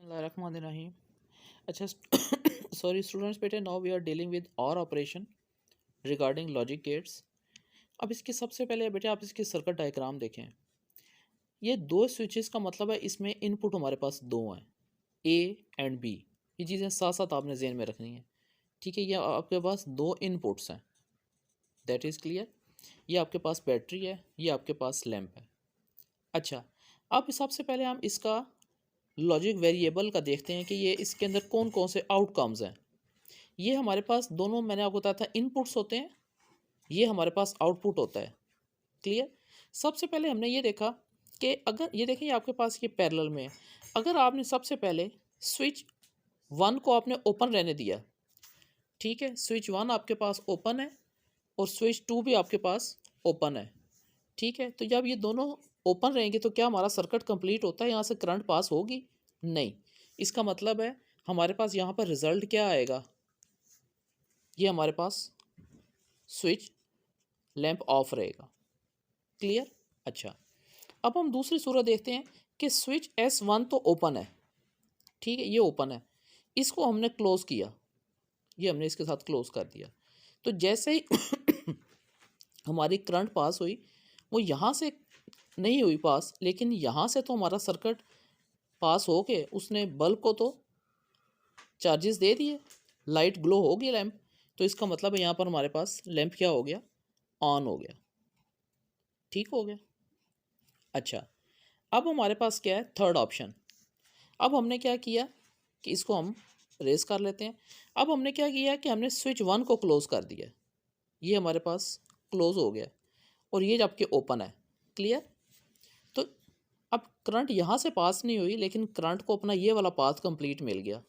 Bismillahirrahmanirrahim. अच्छा sorry students, बेटे now we are dealing with और ऑपरेशन रिगार्डिंग लॉजिक गेट्स. अब इसके सबसे पहले बेटे आप इसकी सर्किट डायग्राम देखें. ये दो स्विचेस का मतलब है इसमें इनपुट हमारे पास दो हैं, ए एंड बी. ये चीज़ें साथ साथ आपने ज़हन में रखनी है. ठीक है, ये आपके पास दो इनपुट्स हैं, दैट इज़ क्लियर. ये आपके पास बैटरी है, ये आपके पास लैंप है. अच्छा, अब सबसे पहले हम इसका लॉजिक वेरिएबल का देखते हैं कि ये इसके अंदर कौन कौन से आउटकम्स हैं. ये हमारे पास दोनों, मैंने आपको बताया था, इनपुट्स होते हैं, ये हमारे पास आउटपुट होता है. क्लियर. सबसे पहले हमने ये देखा कि अगर ये देखें आपके पास ये पैरेलल में है. अगर आपने सबसे पहले स्विच वन को आपने ओपन रहने दिया, ठीक है, स्विच वन आपके पास ओपन है और स्विच टू भी आपके पास ओपन है. ठीक है, तो जब ये दोनों ओपन रहेंगे तो क्या हमारा सर्किट कंप्लीट होता है, यहाँ से करंट पास होगी? नहीं. इसका मतलब है हमारे पास यहाँ पर रिजल्ट क्या आएगा, ये हमारे पास स्विच लैंप ऑफ रहेगा. क्लियर. अच्छा, अब हम दूसरी सूरत देखते हैं कि स्विच S1 तो ओपन है, ठीक है, ये ओपन है, इसको हमने क्लोज किया, ये हमने इसके साथ क्लोज कर दिया. तो जैसे ही हमारी करंट पास हुई, वो यहाँ से नहीं हुई पास, लेकिन यहाँ से तो हमारा सर्किट पास हो के उसने बल्ब को तो चार्जेस दे दिए, लाइट ग्लो हो गई लैंप. तो इसका मतलब है यहाँ पर हमारे पास लैंप क्या हो गया, ऑन हो गया. ठीक हो गया. अच्छा, अब हमारे पास क्या है, थर्ड ऑप्शन. अब हमने क्या किया कि इसको हम रेस कर लेते हैं. अब हमने क्या किया कि हमने स्विच वन को क्लोज कर दिया, ये हमारे पास क्लोज हो गया और ये आपके ओपन है. क्लियर. तो अब करंट यहाँ से पास नहीं हुई, लेकिन करंट को अपना ये वाला पाथ कंप्लीट मिल गया,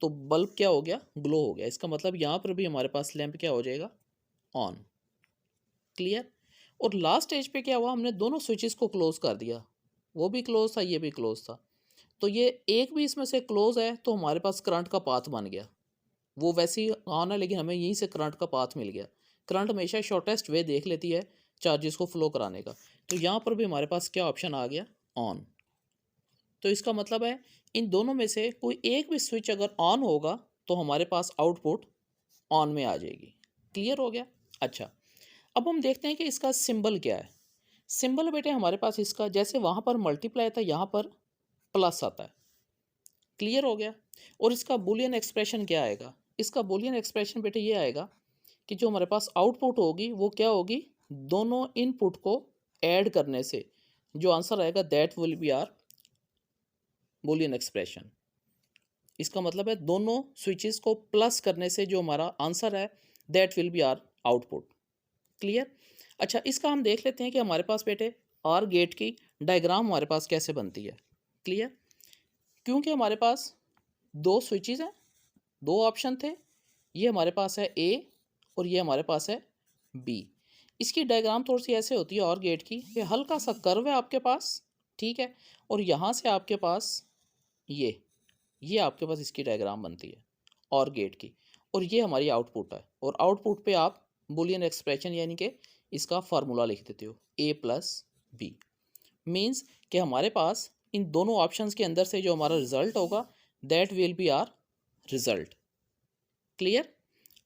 तो बल्ब क्या हो गया, ग्लो हो गया. इसका मतलब यहाँ पर भी हमारे पास लैंप क्या हो जाएगा, ऑन. क्लियर. और लास्ट स्टेज पे क्या हुआ, हमने दोनों स्विचेस को क्लोज कर दिया, वो भी क्लोज था, ये भी क्लोज था. तो ये एक भी इसमें से क्लोज है, तो हमारे पास करंट का पाथ बन गया. वो वैसे ही ऑन है, लेकिन हमें यहीं से करंट का पाथ मिल गया. करंट हमेशा शॉर्टेस्ट वे देख लेती है चार्जेस को फ्लो कराने का. तो यहाँ पर भी हमारे पास क्या ऑप्शन आ गया, ऑन. तो इसका मतलब है इन दोनों में से कोई एक भी स्विच अगर ऑन होगा तो हमारे पास आउटपुट ऑन में आ जाएगी. क्लियर हो गया. अच्छा, अब हम देखते हैं कि इसका सिंबल क्या है. सिंबल बेटे हमारे पास इसका, जैसे वहाँ पर मल्टीप्लाई था, यहाँ पर प्लस आता है. क्लियर हो गया. और इसका बुलियन एक्सप्रेशन क्या आएगा, इसका बुलियन एक्सप्रेशन बेटे ये आएगा कि जो हमारे पास आउटपुट होगी वो क्या होगी, दोनों इनपुट को ऐड करने से जो आंसर आएगा that will be our Boolean expression. इसका मतलब है दोनों स्विचेस को प्लस करने से जो हमारा आंसर है that will be our output. Clear. अच्छा, इसका हम देख लेते हैं कि हमारे पास बेटे आर गेट की डायग्राम हमारे पास कैसे बनती है. क्लियर. क्योंकि हमारे पास दो स्विचेस हैं, दो ऑप्शन थे, ये हमारे पास है ए और ये हमारे पास है बी. इसकी डायग्राम थोड़ी सी ऐसे होती है और गेट की, ये हल्का सा कर्व है आपके पास, ठीक है, और यहाँ से आपके पास ये आपके पास इसकी डायग्राम बनती है और गेट की, और ये हमारी आउटपुट है. और आउटपुट पे आप बुलियन एक्सप्रेशन यानी कि इसका फार्मूला लिख देते हो, ए प्लस बी. मीन्स कि हमारे पास इन दोनों ऑप्शंस के अंदर से जो हमारा रिजल्ट होगा that will be our result. Clear.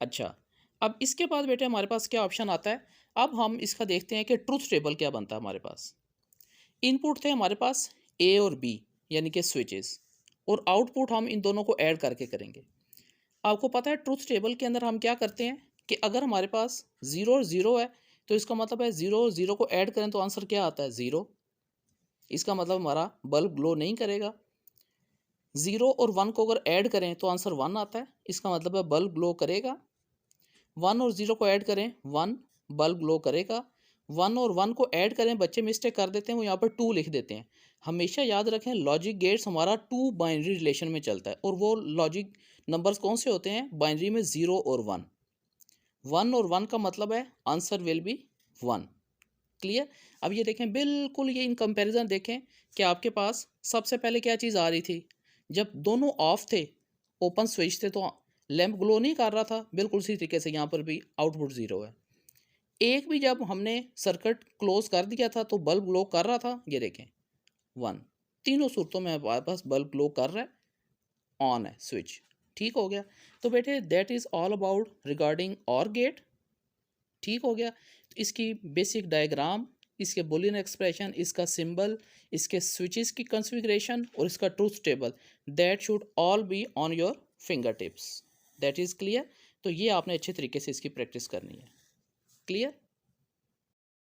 अच्छा, अब इसके बाद बेटे हमारे पास क्या ऑप्शन आता है. अब हम इसका देखते हैं कि ट्रूथ टेबल क्या बनता है. हमारे पास इनपुट थे हमारे पास ए और बी यानी कि स्विचेस, और आउटपुट हम इन दोनों को ऐड करके करेंगे. आपको पता है ट्रूथ टेबल के अंदर हम क्या करते हैं कि अगर हमारे पास ज़ीरो और ज़ीरो है तो इसका मतलब है ज़ीरो और ज़ीरो को ऐड करें तो आंसर क्या आता है, ज़ीरो. इसका मतलब हमारा बल्ब ग्लो नहीं करेगा. ज़ीरो और वन को अगर ऐड करें तो आंसर वन आता है, इसका मतलब है बल्ब ग्लो करेगा. वन और ज़ीरो को ऐड करें, वन, बल्ब ग्लो करेगा. वन और वन को ऐड करें, बच्चे मिस्टेक कर देते हैं, वो यहाँ पर टू लिख देते हैं. हमेशा याद रखें लॉजिक गेट्स हमारा टू बाइनरी रिलेशन में चलता है, और वो लॉजिक नंबर्स कौन से होते हैं बाइनरी में, ज़ीरो और वन. वन और वन का मतलब है answer will be one. Clear. अब ये देखें, बिल्कुल ये इन कंपैरिजन देखें कि आपके पास सबसे पहले क्या चीज़ आ रही थी, जब दोनों ऑफ थे, ओपन स्विच थे, तो लैंप ग्लो नहीं कर रहा था. बिल्कुल उसी तरीके से यहाँ पर भी आउटपुट ज़ीरो है. एक भी जब हमने सर्किट क्लोज कर दिया था तो बल्ब ग्लो कर रहा था, ये देखें वन. तीनों सूरतों में हमारे पास बल्ब ग्लो कर रहा है, ऑन है स्विच। ठीक हो गया। तो बेटे that is all about regarding और गेट। ठीक हो गया। तो इसकी बेसिक डायग्राम, इसके बुलियन एक्सप्रेशन, इसका सिंबल, इसके स्विचेस की कॉन्फ़िगरेशन और इसका truth table, that should all be on your finger tips. That is clear. तो ये आपने अच्छे तरीके से इसकी प्रैक्टिस करनी है। क्लियर।